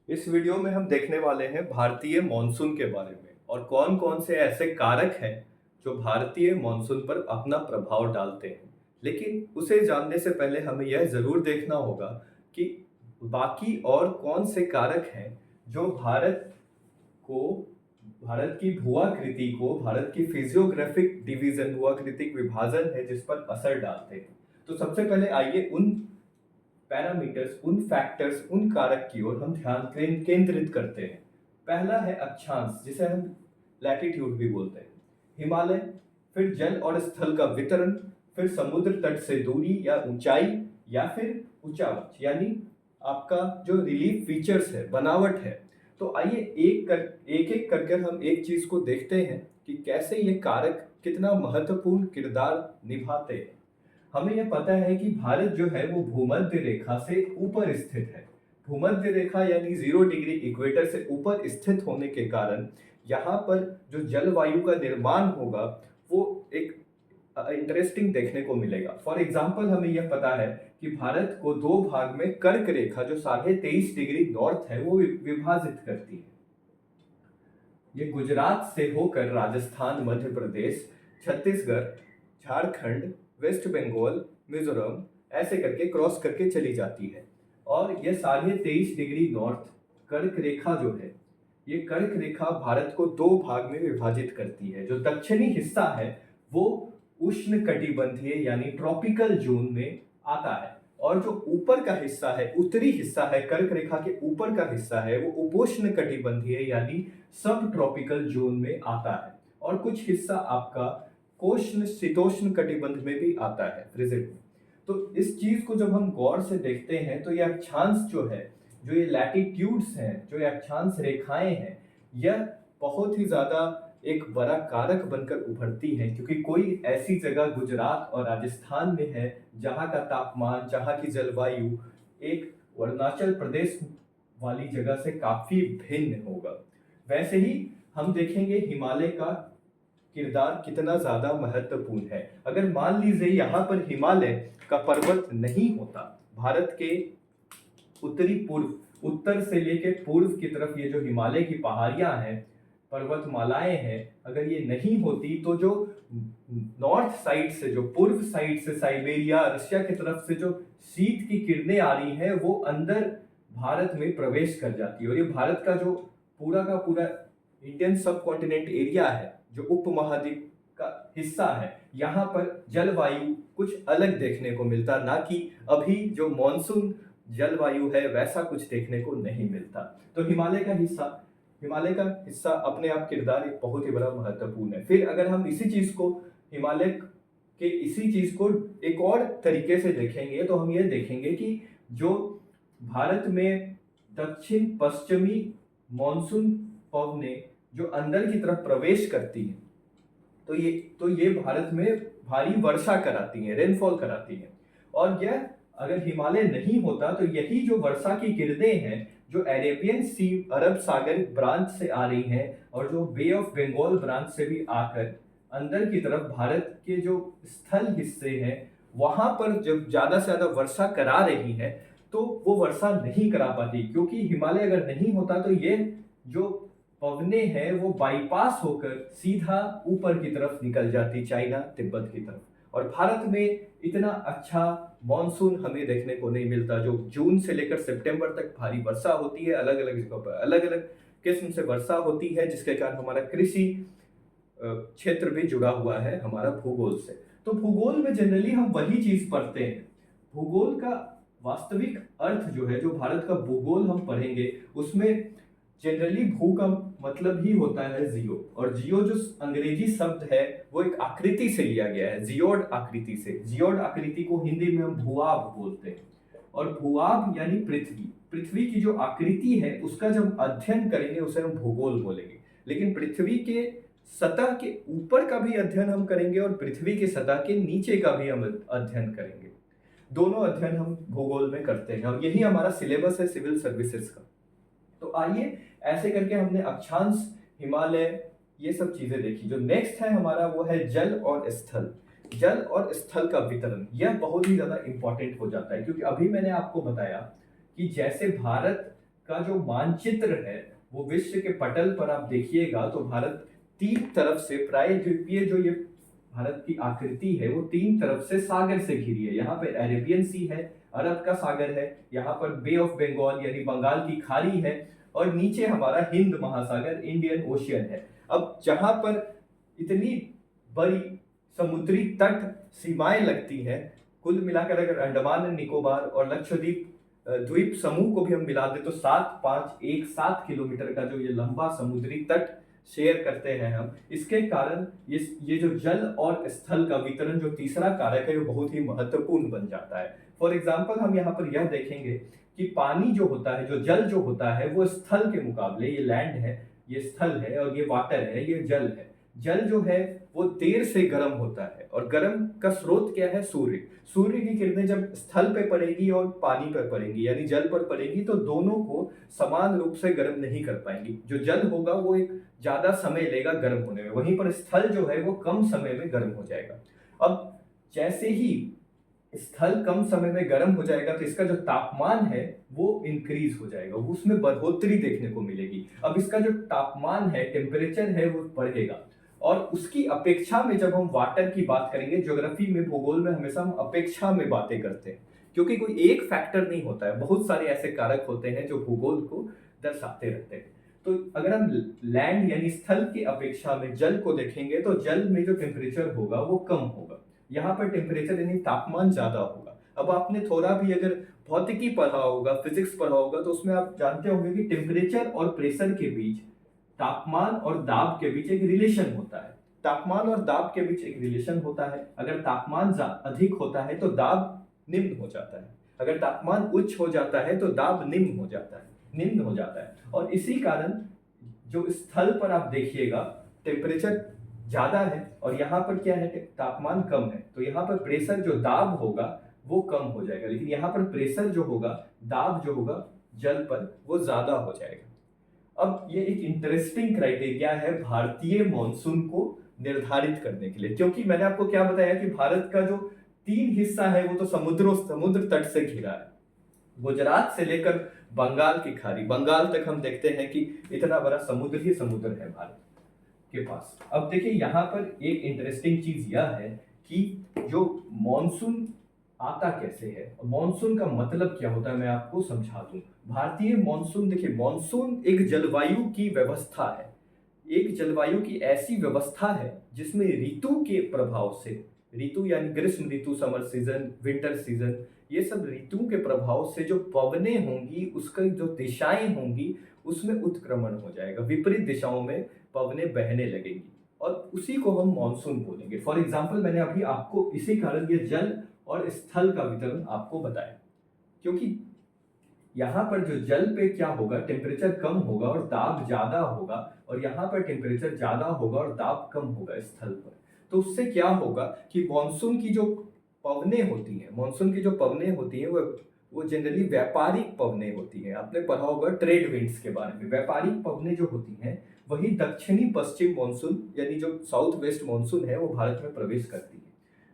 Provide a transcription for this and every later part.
इस वीडियो में हम देखने वाले हैं भारतीय मॉनसून के बारे में और कौन कौन से ऐसे कारक हैं जो भारतीय मॉनसून पर अपना प्रभाव डालते हैं। लेकिन उसे जानने से पहले हमें यह जरूर देखना होगा कि बाकी और कौन से कारक हैं जो को भारत की भूआकृति को, भारत की फिजियोग्राफिक डिवीजन, भूआकृतिक विभाजन है जिस पर असर डालते हैं। तो सबसे पहले आइए उन पैरामीटर्स, उन फैक्टर्स, उन कारक की ओर हम ध्यान केंद्रित करते हैं। पहला है अक्षांश, जिसे हम लैटिट्यूड भी बोलते हैं। हिमालय, फिर जल और स्थल का वितरण, फिर समुद्र तट से दूरी या ऊंचाई, या फिर उचावच यानी आपका जो रिलीफ फीचर्स है, बनावट है। तो आइए एक एक करके हम एक चीज को देखते हैं कि कैसे ये कारक कितना महत्वपूर्ण किरदार निभाते हैं। हमें यह पता है कि भारत जो है वो भूमध्य रेखा से ऊपर स्थित है। भूमध्य रेखा यानी 0 डिग्री इक्वेटर से ऊपर स्थित होने के कारण यहाँ पर जो जलवायु का निर्माण होगा वो एक इंटरेस्टिंग देखने को मिलेगा। फॉर एग्जाम्पल हमें यह पता है कि भारत को दो भाग में कर्क रेखा जो 23.5 डिग्री नॉर्थ है वो विभाजित करती है। ये गुजरात से होकर राजस्थान, मध्य प्रदेश, छत्तीसगढ़, झारखंड, वेस्ट बंगाल, मिजोरम ऐसे करके क्रॉस करके चली जाती है। और यह 23.5 डिग्री नॉर्थ कर्क रेखा जो है, ये कर्क रेखा भारत को दो भाग में विभाजित करती है। जो दक्षिणी हिस्सा है वो उष्ण कटिबंधीय यानी ट्रॉपिकल जोन में आता है, और जो ऊपर का हिस्सा है, उत्तरी हिस्सा है, कर्क रेखा के ऊपर का हिस्सा है, वो उपोष्ण कटिबंधीय यानी सब ट्रॉपिकल जोन में आता है। और कुछ हिस्सा आपका कोष्ण शीतोष्ण कटिबंध में भी आता है, फ्रिजिड में। तो इस चीज को जब हम गौर से देखते हैं तो यह अक्षांश जो है, जो ये लैटिट्यूड्स हैं, जो ये अक्षांश रेखाएं हैं, यह बहुत ही ज्यादा एक बड़ा कारक बनकर उभरती है। क्योंकि कोई ऐसी जगह गुजरात और राजस्थान में है जहाँ का तापमान, जहाँ की जलवायु एक अरुणाचल प्रदेश वाली जगह से काफी भिन्न होगा। वैसे ही हम देखेंगे हिमालय का किरदार कितना ज्यादा महत्वपूर्ण है। अगर मान लीजिए यहाँ पर हिमालय का पर्वत नहीं होता, भारत के उत्तरी पूर्व, उत्तर से लेके पूर्व की तरफ ये जो हिमालय की पहाड़ियां हैं, पर्वतमालाएं हैं, अगर ये नहीं होती तो जो नॉर्थ साइड से, जो पूर्व साइड से साइबेरिया, रशिया की तरफ से जो शीत की किरणें आ रही हैं वो अंदर भारत में प्रवेश कर जाती है। और ये भारत का पूरा इंडियन सब कॉन्टिनेंट एरिया है, जो उपमहाद्वीप का हिस्सा है, यहाँ पर जलवायु कुछ अलग देखने को मिलता, ना कि अभी जो मॉनसून जलवायु है वैसा कुछ देखने को नहीं मिलता। तो हिमालय का हिस्सा अपने आप किरदार एक बहुत ही बड़ा महत्वपूर्ण है। फिर अगर हम हिमालय के इसी चीज को एक और तरीके से देखेंगे तो हम ये देखेंगे कि जो भारत में दक्षिण पश्चिमी मॉनसून पवनें जो अंदर की तरफ प्रवेश करती हैं, तो ये भारत में भारी वर्षा कराती हैं, रेनफॉल कराती हैं। और यह अगर हिमालय नहीं होता तो यही जो वर्षा की किरणें हैं, जो अरेबियन सी, अरब सागर ब्रांच से आ रही हैं और जो बे ऑफ बंगाल ब्रांच से भी आकर अंदर की तरफ भारत के जो स्थल हिस्से हैं वहां पर जब ज्यादा से ज्यादा वर्षा करा रही है, तो वो वर्षा नहीं करा पाती। क्योंकि हिमालय अगर नहीं होता तो ये जो पवने हैं वो बाईपास होकर सीधा ऊपर की तरफ निकल जाती, चाइना तिब्बत की तरफ। और भारत में इतना अच्छा मॉनसून हमें देखने को नहीं मिलता। जो जून से लेकर सितंबर तक भारी वर्षा होती है, अलग अलग जगहों पर अलग अलग किस्म से वर्षा होती है, जिसके कारण हमारा कृषि क्षेत्र भी जुड़ा हुआ है हमारा भूगोल से। तो भूगोल में जनरली हम वही चीज पढ़ते हैं। भूगोल का वास्तविक अर्थ जो है, जो भारत का भूगोल हम पढ़ेंगे उसमें जनरली भू का मतलब ही होता है जियो, और जियो जो अंग्रेजी शब्द है वो एक आकृति से लिया गया है, जियोड आकृति से। जियोड आकृति को हिंदी में हम भूआभ बोलते हैं। और भूआभ यानी पृथ्वी, पृथ्वी की जो आकृति है उसका जब अध्ययन करेंगे उसे हम भूगोल बोलेंगे। लेकिन पृथ्वी के सतह के ऊपर का भी अध्ययन हम करेंगे और पृथ्वी के सतह के नीचे का भी हम अध्ययन करेंगे। दोनों अध्ययन हम भूगोल में करते हैं, और यही हमारा सिलेबस है सिविल सर्विसेज का। तो आइए ऐसे करके हमने अक्षांश, हिमालय, ये सब चीजें देखी। जो नेक्स्ट है हमारा वो है जल और स्थल। जल और स्थल का वितरण, यह बहुत ही ज्यादा इंपॉर्टेंट हो जाता है। क्योंकि अभी मैंने आपको बताया कि जैसे भारत का जो मानचित्र है वो विश्व के पटल पर आप देखिएगा तो भारत तीन तरफ से प्रायद्वीपीय जो ये भारत की आकृति है वो तीन तरफ से सागर से घिरी है। यहाँ पे अरेबियन सी है, अरब का सागर है, यहाँ पर बे ऑफ बंगाल यानी बंगाल की खाड़ी है, और नीचे हमारा हिंद महासागर इंडियन ओशियन है। अब जहां पर इतनी बड़ी समुद्री तट सीमाएं लगती हैं, कुल मिलाकर अगर अंडमान निकोबार और लक्षद्वीप द्वीप समूह को भी हम मिला दें तो 7 किलोमीटर का जो ये लंबा समुद्री तट शेयर करते हैं हम। इसके कारण ये जो जल और स्थल का वितरण जो तीसरा कारक है वो बहुत ही महत्वपूर्ण बन जाता है। फॉर एग्जाम्पल हम यहाँ पर यह देखेंगे कि पानी जो होता है, जो जल जो होता है वो स्थल के मुकाबले, ये लैंड है, ये स्थल है, और ये वाटर है, ये जल है। जल जो है वो देर से गर्म होता है, और गर्म का स्रोत क्या है? सूर्य। सूर्य की किरणें जब स्थल पे पड़ेगी और पानी पर पड़ेंगी यानी जल पर पड़ेगी तो दोनों को समान रूप से गर्म नहीं कर पाएंगी। जो जल होगा वो एक ज्यादा समय लेगा गर्म होने में, वहीं पर स्थल जो है वो कम समय में गर्म हो जाएगा। अब जैसे ही स्थल कम समय में गर्म हो जाएगा तो इसका जो तापमान है वो इंक्रीज हो जाएगा, उसमें बढ़ोतरी देखने को मिलेगी। अब इसका जो तापमान है, टेम्परेचर है, वो बढ़ेगा, और उसकी अपेक्षा में जब हम वाटर की बात करेंगे, ज्योग्राफी में, भूगोल में हमेशा हम अपेक्षा में बातें करते हैं, क्योंकि कोई एक फैक्टर नहीं होता है, बहुत सारे ऐसे कारक होते हैं जो भूगोल को दर्शाते रहते हैं। तो अगर हम लैंड यानी स्थल की अपेक्षा में जल को देखेंगे तो जल में जो टेम्परेचर होगा वो कम होगा, यहाँ पर टेम्परेचर यानी तापमान ज्यादा होगा। अब आपने थोड़ा भी अगर भौतिकी पढ़ा होगा, फिजिक्स पढ़ा होगा, तो उसमें आप जानते होंगे कि टेम्परेचर और प्रेशर के बीच, तापमान और दाब के बीच एक रिलेशन होता है। तापमान और दाब के बीच एक रिलेशन होता है। अगर तापमान अधिक होता है तो दाब निम्न हो जाता है, अगर तापमान उच्च हो जाता है तो दाब निम्न हो जाता है। और इसी कारण जो स्थल पर आप देखिएगा टेम्परेचर ज्यादा है और यहाँ पर क्या है, तापमान कम है, तो यहाँ पर प्रेशर जो दाब होगा वो कम हो जाएगा, लेकिन यहाँ पर प्रेशर जो होगा, दाब जो होगा जल पर, वो ज्यादा हो जाएगा। अब ये एक इंटरेस्टिंग क्राइटेरिया है भारतीय मॉनसून को निर्धारित करने के लिए, क्योंकि मैंने आपको क्या बताया कि भारत का जो तीन हिस्सा है वो तो समुद्र तट से घिरा है। गुजरात से लेकर बंगाल की खाड़ी, बंगाल तक हम देखते हैं कि इतना बड़ा समुद्र ही समुद्र है भारत के पास। अब देखिए यहाँ पर एक इंटरेस्टिंग चीज यह है कि जो मॉनसून आता कैसे है, मॉनसून का मतलब क्या होता है, मैं आपको समझा दूं। भारतीय मॉनसून, देखिए मॉनसून एक जलवायु की व्यवस्था है, एक जलवायु की ऐसी व्यवस्था है जिसमें ऋतु के प्रभाव से, ऋतु यानी ग्रीष्म ऋतु, समर सीजन, विंटर सीजन, ये सब ऋतुओं के प्रभाव से जो पवनें होंगी, उसकी जो दिशाएं होंगी उसमें उत्क्रमण हो जाएगा, विपरीत दिशाओं में पवनें बहने लगेंगी, और उसी को हम मॉनसून बोलेंगे। फॉर एग्जाम्पल मैंने अभी आपको इसी कारण ये जल और स्थल का वितरण आपको बताया, क्योंकि यहाँ पर जो जल पे क्या होगा, टेम्परेचर कम होगा और दाब ज्यादा होगा, और यहाँ पर टेम्परेचर ज्यादा होगा और दाब कम होगा स्थल पर। तो उससे क्या होगा कि मानसून की जो पवनें होती हैं, मानसून की जो पवनें होती हैं वो जनरली व्यापारिक पवनें होती हैं। आपने पढ़ा होगा ट्रेड विंड्स के बारे में। व्यापारिक पवनें जो होती हैं वही दक्षिणी पश्चिम मानसून यानी जो साउथ वेस्ट मानसून है वो भारत में प्रवेश करती है।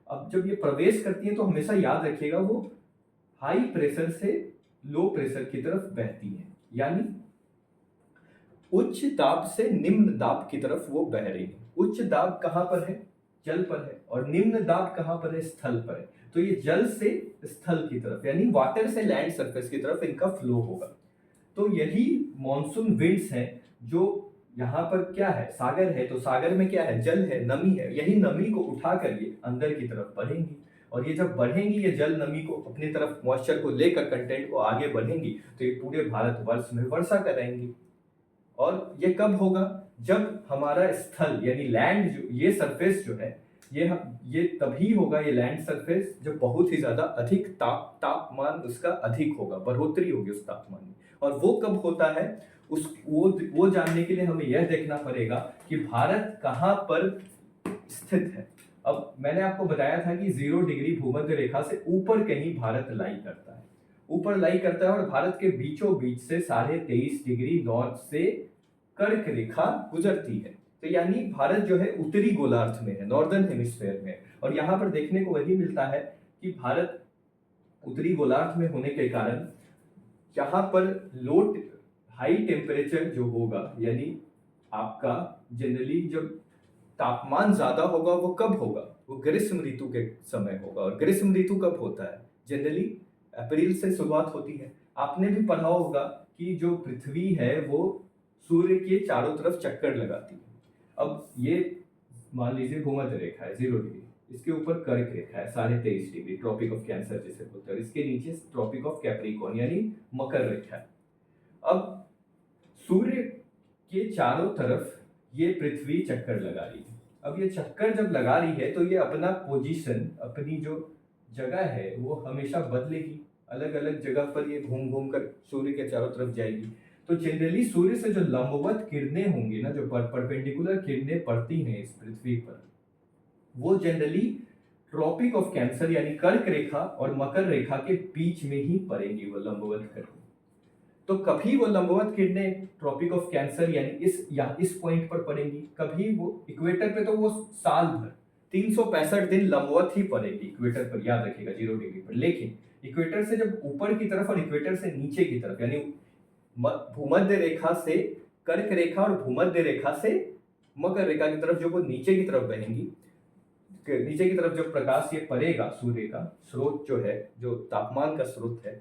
अब जब ये प्रवेश करती है तो हमेशा याद रखिएगा वो हाई प्रेशर से लो प्रेशर की तरफ बहती है, यानी उच्च दाब से निम्न दाब की तरफ वो बह रही है। उच्च दाब कहां पर है? जल पर है, और निम्न दाब कहां पर है? स्थल पर है। तो ये जल से स्थल की तरफ यानी वाटर से लैंड सरफेस की तरफ इनका फ्लो होगा। तो यही मॉनसून विंड्स हैं जो यहाँ पर क्या है, सागर है, तो सागर में क्या है? जल है, नमी है। यही नमी को उठा कर ये अंदर की तरफ बढ़ेंगी, और ये जब बढ़ेंगी, ये जल नमी को अपनी तरफ, मॉइस्चर को लेकर, कंटेंट को आगे बढ़ेंगी, तो ये पूरे भारतवर्ष में वर्षा कराएंगी। और ये कब होगा? जब हमारा स्थल यानी लैंड, जो ये सरफेस जो है, ये तभी होगा, ये लैंड सरफेस, जब बहुत ही ज्यादा अधिक तापमान उसका अधिक होगा, बढ़ोतरी होगी उस तापमान में। और वो कब होता है, वो जानने के लिए हमें यह देखना पड़ेगा कि भारत कहाँ पर स्थित है। अब मैंने आपको बताया था कि 0 डिग्री भूमध्य रेखा से ऊपर कहीं भारत लाई करता है, ऊपर लाई करता है, और भारत के बीचों बीच से 23.5 डिग्री नॉर्थ से कर्क रेखा गुजरती है। तो यानी भारत जो है उत्तरी गोलार्ध में है, नॉर्दर्न हेमिस्फेयर में। और यहाँ पर देखने को वही मिलता है कि भारत उत्तरी गोलार्ध में होने के कारण यहाँ पर हाई टेम्परेचर जो होगा, यानी आपका जनरली जब तापमान ज्यादा होगा वो कब होगा, वो ग्रीष्म ऋतु के समय होगा। और ग्रीष्म ऋतु कब होता है, जनरली अप्रैल से शुरुआत होती है। आपने भी पढ़ा होगा कि जो पृथ्वी है वो सूर्य के चारों तरफ चक्कर लगाती है। अब ये मान लीजिए भूमध्य रेखा है 0 डिग्री, इसके ऊपर कर्क रेखा है 23.5 डिग्री, ट्रॉपिक ऑफ कैंसर जिसे बोलते हैं, और इसके नीचे ट्रॉपिक ऑफ कैप्रिकॉर्न यानी मकर रेखा है। अब सूर्य के चारों तरफ ये पृथ्वी चक्कर लगा रही है। अब ये चक्कर जब लगा रही है तो ये अपना पोजीशन, अपनी जो जगह है वो हमेशा बदलेगी, अलग अलग जगह पर ये घूम घूम कर सूर्य के चारों तरफ जाएगी। तो जनरली सूर्य से जो लंबवत किरणें होंगी ना, जो परपेंडिकुलर किरणें पड़ती हैं इस पृथ्वी पर, वो जनरली ट्रॉपिक ऑफ कैंसर यानी कर्क रेखा और मकर रेखा के बीच में ही पड़ेंगी वो लंबवत किरणें। तो कभी वो लंबवत किरणें ट्रॉपिक ऑफ कैंसर यानी इस पॉइंट पर पड़ेंगी, कभी वो इक्वेटर पे, तो वो साल भर 365 दिन लंबवत ही पड़ेगी इक्वेटर पर, याद रखिएगा 0 डिग्री पर। लेकिन इक्वेटर से जब ऊपर की तरफ और इक्वेटर से नीचे की तरफ, यानी भूमध्य रेखा से कर्क रेखा और भूमध्य रेखा से मकर रेखा की तरफ जो वो नीचे की तरफ बहेंगी, नीचे की तरफ जो प्रकाश ये पड़ेगा, सूर्य का स्रोत जो है, जो तापमान का स्रोत है,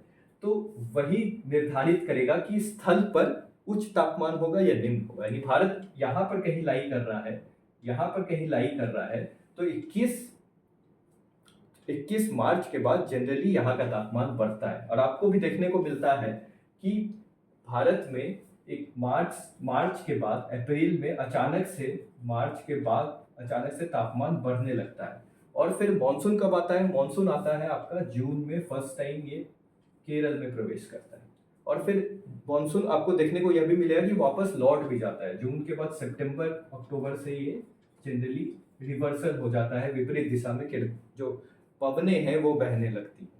तो वही निर्धारित करेगा कि स्थल पर उच्च तापमान होगा या निम्न होगा। यानी भारत यहाँ पर कहीं लाई कर रहा है, यहाँ पर कहीं लाई कर रहा है, तो 21 मार्च के बाद जनरली यहाँ का तापमान बढ़ता है। और आपको भी देखने को मिलता है कि भारत में एक मार्च के बाद, अप्रैल में अचानक से, मार्च के बाद अचानक से तापमान बढ़ने लगता है। और फिर मानसून कब आता है, मानसून आता है आपका जून में, फर्स्ट टाइम ये केरल में प्रवेश करता है। और फिर मानसून आपको देखने को यह भी मिलेगा कि वापस लौट भी जाता है जून के बाद, सितंबर अक्टूबर से ये जनरली रिवर्सल हो जाता है, विपरीत दिशा में जो पवनें हैं वो बहने लगती हैं।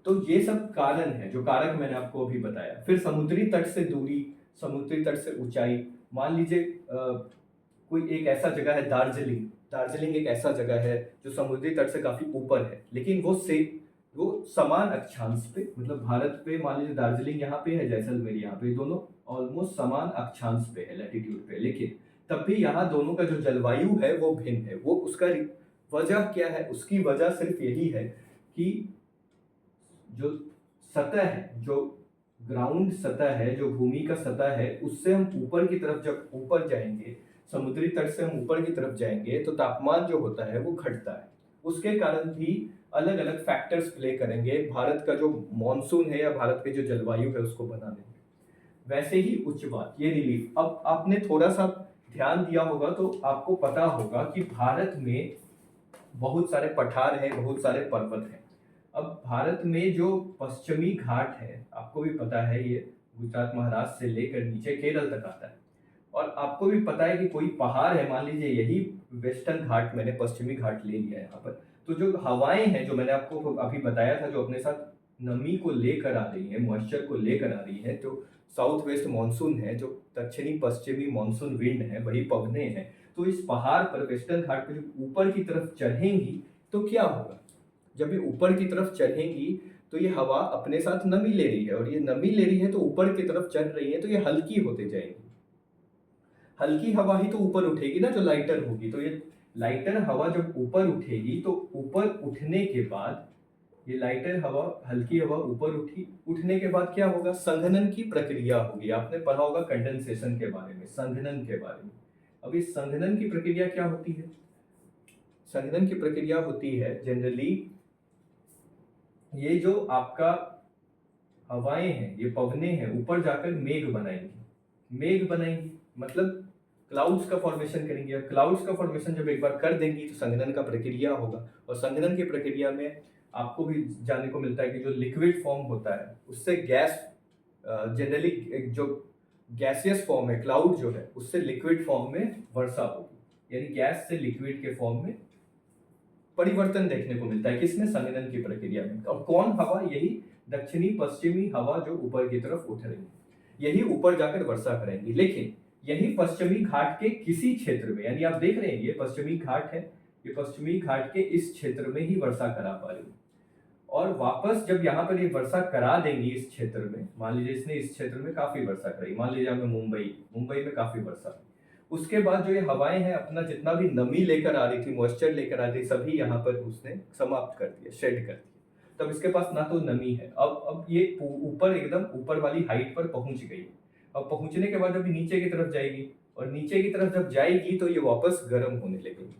तो ये सब कारण है, जो कारक मैंने आपको अभी बताया। फिर समुद्री तट से दूरी, समुद्री तट से ऊंचाई, मान लीजिए कोई एक ऐसा जगह है दार्जिलिंग एक ऐसा जगह है जो समुद्री तट से काफी ऊपर है, लेकिन वो समान अक्षांश पे, मतलब भारत पे मान लीजिए दार्जिलिंग यहाँ पे है, जैसलमेर यहाँ पे, दोनों ऑलमोस्ट समान अक्षांश पे है, लैटिट्यूड पे, लेकिन तब भी यहाँ दोनों का जो जलवायु है वो भिन्न है। वो उसका वजह क्या है, उसकी वजह सिर्फ यही है कि जो सतह है, जो ग्राउंड सतह है, जो भूमि का सतह है, उससे हम ऊपर की तरफ जब ऊपर जाएंगे, समुद्री तट से हम ऊपर की तरफ जाएंगे, तो तापमान जो होता है वो घटता है। उसके कारण भी अलग अलग फैक्टर्स प्ले करेंगे भारत का जो मॉनसून है या भारत के जो जलवायु है उसको बनाने में। वैसे ही उच्च बात, ये रिलीफ, अब आपने थोड़ा सा ध्यान दिया होगा तो आपको पता होगा कि भारत में बहुत सारे पठार हैं, बहुत सारे पर्वत हैं। अब भारत में जो पश्चिमी घाट है, आपको भी पता है, ये गुजरात महाराष्ट्र से लेकर नीचे केरल तक आता है। और आपको भी पता है कि कोई पहाड़ है, मान लीजिए यही वेस्टर्न घाट, मैंने पश्चिमी घाट ले लिया है यहाँ पर, तो जो हवाएं हैं जो मैंने आपको अभी बताया था, जो अपने साथ नमी को लेकर आ रही है, मॉइस्चर को लेकर आ रही है, तो साउथ वेस्ट मानसून है, जो दक्षिणी पश्चिमी मानसून विंड है, वही पवने हैं। तो इस पहाड़ पर, वेस्टर्न घाट पर जब ऊपर की तरफ चढ़ेंगी तो क्या होगा, जब ये ऊपर की तरफ चढ़ेंगी तो ये हवा अपने साथ नमी ले रही है, और ये नमी ले रही है तो ऊपर की तरफ चढ़ रही है, तो ये हल्की होते जाएगी। हल्की हवा ही तो ऊपर उठेगी ना, जो लाइटर होगी। तो ये लाइटर हवा जब ऊपर उठेगी तो ऊपर उठने के बाद, ये लाइटर हवा, हल्की हवा ऊपर उठने के बाद क्या होगा, संघनन की प्रक्रिया होगी। आपने पढ़ा होगा कंडेंसेशन के बारे में, संघनन के बारे में। अब इस संघनन की प्रक्रिया क्या होती है, संघनन की प्रक्रिया होती है जनरली, ये जो आपका हवाएं हैं, ये पवने हैं, ऊपर जाकर मेघ बनाएंगी, मतलब क्लाउड्स का फॉर्मेशन करेंगे। और क्लाउड्स का फॉर्मेशन जब एक बार कर देंगी तो संघनन का प्रक्रिया होगा। और संघनन की प्रक्रिया में आपको भी जानने को मिलता है कि जो लिक्विड फॉर्म होता है उससे गैस, जनरली जो गैसियस फॉर्म है, क्लाउड जो है, उससे लिक्विड फॉर्म में वर्षा होगी, यानी गैस से लिक्विड के फॉर्म में परिवर्तन देखने को मिलता है। किसमें, संघनन की प्रक्रिया में। और कौन हवा, यही दक्षिणी पश्चिमी हवा जो ऊपर की तरफ उठ रही है, यही ऊपर जाकर वर्षा करेंगी। लेकिन यही पश्चिमी घाट के किसी क्षेत्र में, यानी आप देख रहे हैं ये पश्चिमी घाट है, ये पश्चिमी घाट के इस क्षेत्र में ही वर्षा करा पा रही है। और वापस जब यहाँ पर ये वर्षा करा देंगी इस क्षेत्र में, मान लीजिए इसने इस क्षेत्र में काफी वर्षा कराई, मान लीजिए हमें मुंबई मुंबई में काफी वर्षा हुई, उसके बाद जो ये हवाएं हैं अपना जितना भी नमी लेकर आ रही थी, मॉइस्चर लेकर आ रही थी, सभी यहाँ पर उसने समाप्त कर दिया, शेड कर दिया। तब इसके पास ना तो नमी है, अब ये ऊपर एकदम ऊपर वाली हाइट पर पहुंच गई। अब पहुंचने के बाद अभी नीचे की तरफ जाएगी, और नीचे की तरफ जब जाएगी तो ये वापस गर्म होने लगेगी,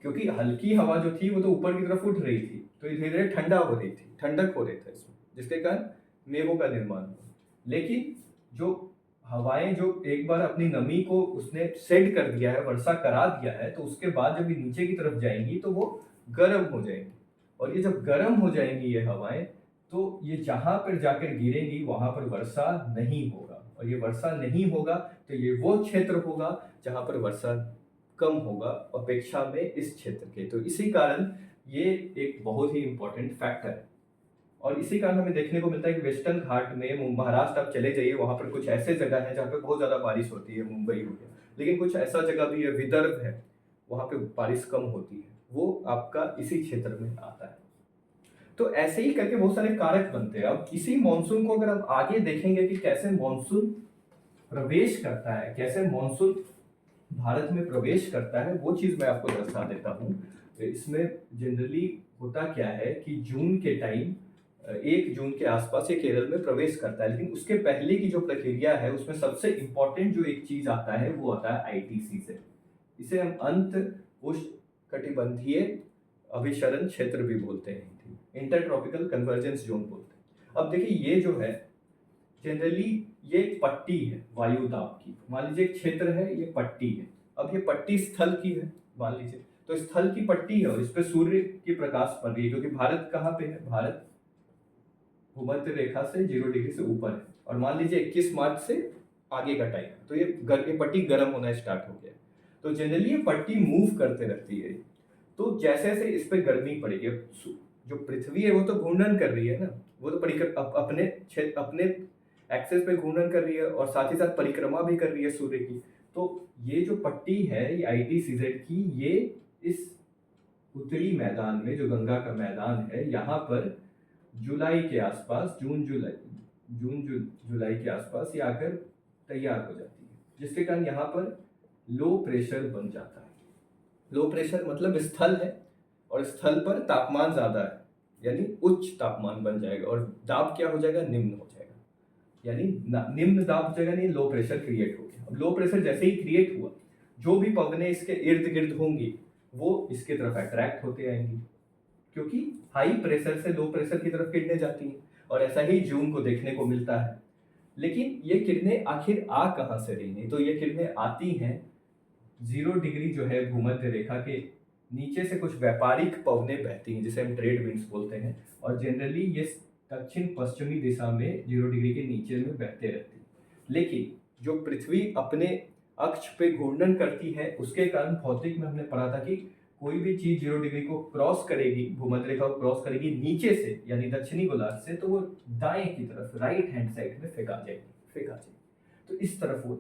क्योंकि हल्की हवा जो थी वो तो ऊपर की तरफ उठ रही थी, तो धीरे धीरे ठंडा हो रही थी, ठंडक हो रही था इसमें, जिसके कारण मेघों का निर्माण हुआ। लेकिन जो हवाएं जो एक बार अपनी नमी को उसने सेट कर दिया है, वर्षा करा दिया है, तो उसके बाद जब ये नीचे की तरफ जाएंगी तो वो गर्म हो जाएंगी, और ये जब गर्म हो जाएंगी ये हवाएं, तो ये जहां पर जाकर गिरेंगी वहां पर वर्षा नहीं होगा, और ये वर्षा नहीं होगा तो ये वो क्षेत्र होगा जहां पर वर्षा कम होगा अपेक्षा में इस क्षेत्र के। तो इसी कारण ये एक बहुत ही इंपॉर्टेंट फैक्टर है। और इसी कारण हमें देखने को मिलता है कि वेस्टर्न घाट में महाराष्ट्र आप चले जाइए, वहां पर कुछ ऐसे जगह है जहाँ पे बहुत ज्यादा बारिश होती है, मुंबई हो गया, लेकिन कुछ ऐसा जगह भी है, विदर्भ है, वहां पे बारिश कम होती है, वो आपका इसी क्षेत्र में आता है। तो ऐसे ही करके बहुत सारे कारक बनते हैं। अब इसी मानसून को अगर हम आगे देखेंगे कि कैसे मानसून प्रवेश करता है, कैसे मानसून भारत में प्रवेश करता है, वो चीज मैं आपको दर्शा देता हूँ। इसमें जनरली होता क्या है कि जून के टाइम 1 जून के आसपास ये केरल में प्रवेश करता है, लेकिन उसके पहले की जो प्रक्रिया है उसमें सबसे इंपॉर्टेंट जो एक चीज आता है वो आता है आईटीसी से। इसे हम अंत उष्णकटिबंधीय अभिसरण क्षेत्र भी बोलते हैं, इंटर ट्रॉपिकल कन्वर्जेंस जोन बोलते हैं। अब देखिए ये जो है जनरली ये एक पट्टी है वायु दाब की, मान लीजिए एक क्षेत्र है, ये पट्टी है। अब ये पट्टी स्थल की है मान लीजिए, तो स्थल की पट्टी है और इस पे सूर्य की प्रकाश पड़ रही है, क्योंकि भारत कहाँ पे है, भारत भूमध्य रेखा से 0 डिग्री से ऊपर है, और मान लीजिए 21 मार्च से आगे का टाइम है, तो ये पट्टी गर्म होना स्टार्ट हो गया। तो जनरली ये पट्टी मूव करते रहती है, तो जैसे जैसे इस पे गर्मी पड़ेगी, जो पृथ्वी है वो तो घूर्णन कर रही है ना, वो तो अपने एक्सेस पे घूर्णन कर रही है और साथ ही साथ परिक्रमा भी कर रही है सूर्य की। तो ये जो पट्टी है ये ITCZ की, ये इस उत्तरी मैदान में जो गंगा का मैदान है यहाँ पर जुलाई के आसपास, जून जुलाई के आसपास ये आकर तैयार हो जाती है, जिसके कारण यहाँ पर लो प्रेशर बन जाता है। लो प्रेशर मतलब स्थल है और स्थल पर तापमान ज्यादा है, यानी उच्च तापमान बन जाएगा, और दाब क्या हो जाएगा, निम्न हो जाएगा, यानी निम्न दाब जगह नहीं, लो प्रेशर क्रिएट हो गया। अब लो प्रेशर जैसे ही क्रिएट हुआ, जो भी पवने इसके इर्द गिर्द होंगी वो इसके तरफ अट्रैक्ट होते आएंगी, क्योंकि हाई प्रेशर से लो प्रेशर की तरफ किरणें जाती हैं, और ऐसा ही जून को देखने को मिलता है। लेकिन ये किरणें आखिर आ कहाँ से रही हैं, तो ये किरणें आती हैं 0 डिग्री जो है भूमध्य रेखा के नीचे से कुछ व्यापारिक पवनें बहती हैं, जिसे हम ट्रेड विंड्स बोलते हैं, और जनरली ये दक्षिण पश्चिमी दिशा में 0 डिग्री के नीचे में बहते रहती है। लेकिन जो पृथ्वी अपने अक्ष पे घूर्णन करती है, उसके कारण भौतिक में हमने पढ़ा था कि कोई भी चीज 0 डिग्री को क्रॉस करेगी, भूमध्य रेखा को क्रॉस करेगी नीचे से यानी दक्षिणी गोलार्ध से, तो वो दाएं की तरफ राइट हैंड साइड में फेंका जाएगी, तो इस तरफ वो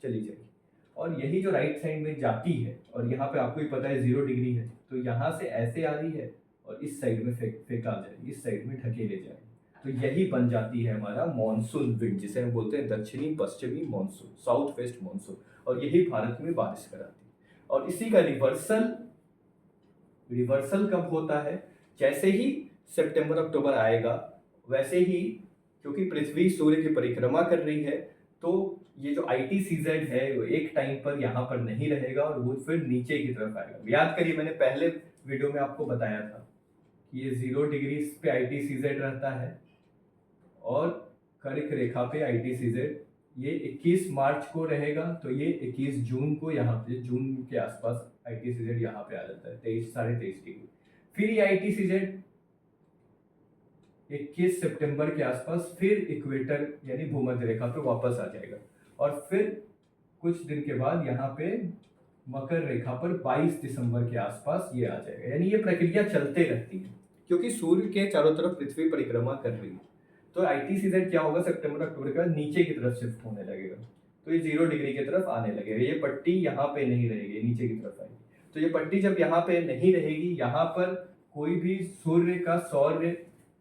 चली जाएगी। और यही जो राइट साइड में जाती है, और यहाँ पे आपको ही पता है 0 डिग्री है, तो यहाँ से ऐसे आ रही है और इस साइड में फेंका जाएगी, इस साइड में ढकेले जाएगी, तो यही बन जाती है हमारा मॉनसून विंड, जिसे हम बोलते हैं दक्षिणी पश्चिमी मॉनसून, साउथ वेस्ट मॉनसून, और यही भारत में बारिश कराती है। और इसी का रिवर्सल कब होता है, जैसे ही सितंबर अक्टूबर आएगा, वैसे ही क्योंकि पृथ्वी सूर्य की परिक्रमा कर रही है, तो ये जो ITCZ है वो एक टाइम पर यहाँ पर नहीं रहेगा और वो फिर नीचे की तरफ आएगा। याद करिए मैंने पहले वीडियो में आपको बताया था कि ये 0 डिग्री पे ITCZ रहता है और कर्क रेखा पे ITCZ ये 21 मार्च को रहेगा, तो ये 21 जून को यहाँ पे जून के आसपास ITCZ यहाँ पे आ जाता है 23-23.5 डिग्री। फिर ये ITCZ 21 सितंबर के आसपास फिर इक्वेटर यानी भूमध्य रेखा पे वापस आ जाएगा, और फिर कुछ दिन के बाद यहाँ पे मकर रेखा पर 22 दिसंबर के आसपास ये आ जाएगा। यानी ये प्रक्रिया चलते रहती है, क्योंकि सूर्य के चारों तरफ पृथ्वी परिक्रमा कर रही है, तो ITCZ क्या होगा, सितंबर अक्टूबर के बाद नीचे की तरफ शिफ्ट होने लगेगा, तो ये 0 डिग्री की तरफ आने लगेगा। ये पट्टी यहाँ पे नहीं रहेगी, नीचे की तरफ आएगी। तो ये पट्टी जब यहाँ पे नहीं रहेगी, यहाँ पर कोई भी सूर्य का सौर्य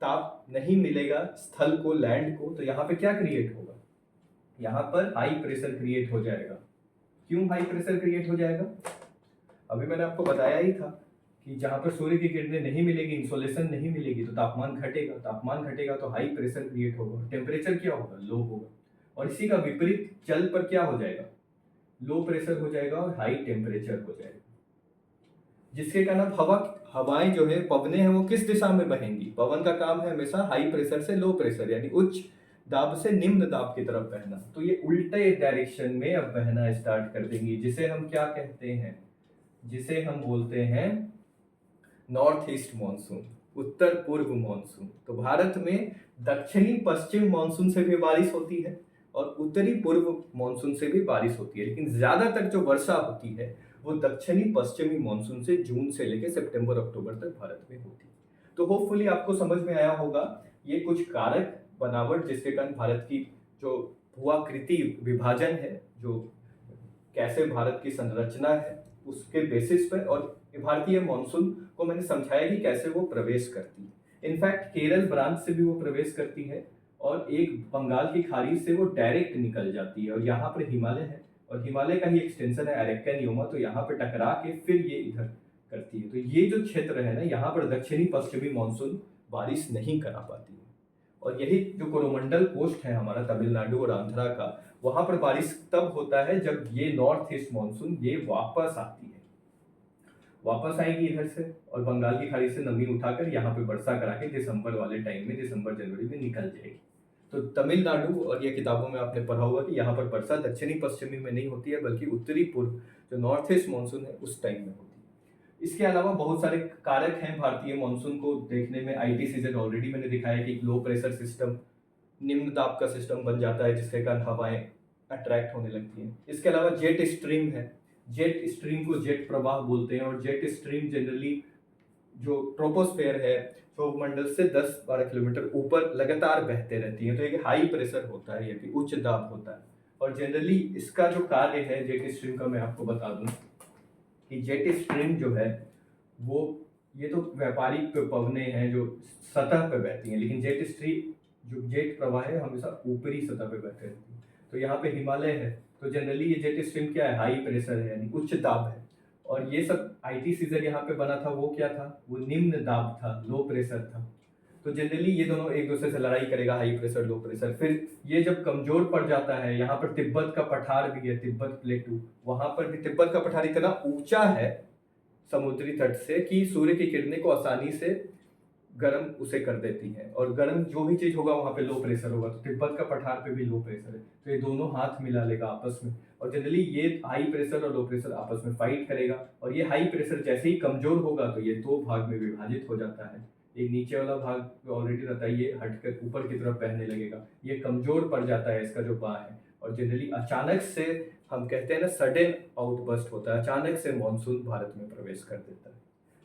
ताप नहीं मिलेगा स्थल को, लैंड को, तो यहाँ पे क्या क्रिएट होगा? यहाँ पर हाई प्रेशर क्रिएट हो जाएगा। क्यों हाई प्रेशर क्रिएट हो जाएगा? अभी मैंने आपको बताया ही था कि जहाँ पर सूर्य की किरणें नहीं मिलेगी, इंसोलेशन नहीं मिलेगी, तो तापमान घटेगा, तापमान घटेगा तो हाई प्रेशर क्रिएट होगा, टेम्परेचर क्या होगा? लो होगा। और इसी का विपरीत जल पर क्या हो जाएगा? लो प्रेशर हो जाएगा और हाई टेम्परेचर हो जाएगा, जिसके कारण हवाएं जो है, पवने हैं, वो किस दिशा में बहेंगी? पवन का काम है हमेशा हाई प्रेशर से लो प्रेशर, यानी उच्च दाब से निम्न दाब की तरफ बहना। तो ये उल्टे डायरेक्शन में अब बहना स्टार्ट कर देंगी, जिसे हम क्या कहते हैं? जिसे हम बोलते हैं नॉर्थ ईस्ट मानसून, उत्तर पूर्व मानसून। तो भारत में दक्षिणी पश्चिम मानसून से भी बारिश होती है और उत्तरी पूर्व मानसून से भी बारिश होती है, लेकिन ज्यादातर जो वर्षा होती है वो दक्षिणी पश्चिमी मानसून से जून से लेकर सितंबर अक्टूबर तक भारत में होती है। तो होपफुली आपको समझ में आया होगा ये कुछ कारक बनावट जिसके कारण भारत की जो भूआकृति विभाजन है, जो कैसे भारत की संरचना है, उसके बेसिस पर, और भारतीय मानसून को मैंने समझाया कि कैसे वो प्रवेश करती है। इनफैक्ट केरल ब्रांच से भी वो प्रवेश करती है और एक बंगाल की खाड़ी से वो डायरेक्ट निकल जाती है, और यहाँ पर हिमालय है और हिमालय का ही एक्सटेंशन है अरेक्कन योमा, तो यहाँ पर टकरा के फिर ये इधर करती है। तो ये जो क्षेत्र है ना, यहाँ पर दक्षिणी पश्चिमी मानसून बारिश नहीं करा पाती है। और यही जो कोरोमंडल कोस्ट है हमारा तमिलनाडु और आंध्रा का, वहां पर बारिश तब होता है जब ये नॉर्थ ईस्ट मानसून ये वापस आती है, वापस आएगी इधर से और बंगाल की खाड़ी से नमी उठाकर यहाँ पे वर्षा करा के दिसंबर वाले टाइम में, दिसंबर जनवरी में निकल जाएगी। तो तमिलनाडु, और ये किताबों में आपने पढ़ा होगा कि यहाँ पर वर्षा दक्षिणी पश्चिमी में नहीं होती है, बल्कि उत्तरी पूर्व जो नॉर्थ ईस्ट मानसून है उस टाइम में होती है। इसके अलावा बहुत सारे कारक हैं भारतीय मानसून को देखने में। आईटी सीजन ऑलरेडी मैंने दिखाया कि लो प्रेशर सिस्टम, निम्न दाब का सिस्टम बन जाता है, जिसके कारण हवाएं अट्रैक्ट होने लगती हैं। इसके अलावा जेट स्ट्रीम है, जेट स्ट्रीम को जेट प्रवाह बोलते हैं, और जेट स्ट्रीम जनरली जो ट्रोपोस्फेयर है, सौरमंडल से 10-12 किलोमीटर ऊपर लगातार बहते रहती है। तो एक हाई प्रेशर होता है, ये भी उच्च दाब होता है। और जनरली इसका जो कार्य है जेट स्ट्रीम का, मैं आपको बता दूं कि जेट स्ट्रीम जो है वो, ये तो व्यापारिक पवने हैं जो सतह पर बहती हैं, लेकिन जेट स्ट्रीम जो जेट प्रवाह है हमेशा ऊपरी सतह पर बहते रहती है। तो यहाँ पे हिमालय है, तो जनरली ये जेट स्ट्रीम क्या है? हाई प्रेशर है, यानी उच्च दाब है। और ये सब आईटी सीजन यहाँ पे बना था, वो क्या था? वो निम्न दाब था, लो प्रेशर था। तो जनरली ये दोनों एक दूसरे से लड़ाई करेगा, हाई प्रेशर लो प्रेशर। फिर ये जब कमजोर पड़ जाता है, यहाँ पर तिब्बत का पठार भी है, तिब्बत प्लेटू, वहां पर भी तिब्बत का पठार इतना ऊंचा है समुद्री तट से कि सूर्य की किरणें को आसानी से गर्म उसे कर देती है, और गर्म जो भी चीज होगा वहां पे लो प्रेशर होगा। तो तिब्बत का पठार पे भी लो प्रेशर है, तो ये दोनों हाथ मिला लेगा आपस में, और जनरली ये हाई प्रेशर और लो प्रेशर आपस में फाइट करेगा। और ये हाई प्रेशर जैसे ही कमजोर होगा तो ये दो भाग में विभाजित हो जाता है। एक नीचे वाला भाग ऑलरेडी रहता है, ये हटकर ऊपर की तरफ बहने लगेगा, ये कमजोर पड़ जाता है इसका जो बाँ है, और जनरली अचानक से, हम कहते हैं ना, सडन आउटबर्स्ट होता है, अचानक से मानसून भारत में प्रवेश कर देता है।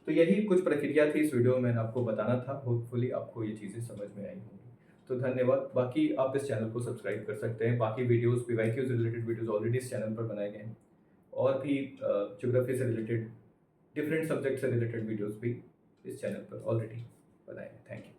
तो यही कुछ प्रक्रिया थी इस वीडियो में मैंने आपको बताना था। होपफुली आपको ये चीज़ें समझ में आई होंगी। तो धन्यवाद। बाकी आप इस चैनल को सब्सक्राइब कर सकते हैं। बाकी वीडियोस पीवाईक्यू से रिलेटेड वीडियोस ऑलरेडी इस चैनल पर बनाए गए हैं, और भी ज्योग्राफी से रिलेटेड, डिफरेंट सब्जेक्ट से रिलेटेड वीडियोस भी इस चैनल पर ऑलरेडी बनाए हैं। Thank you.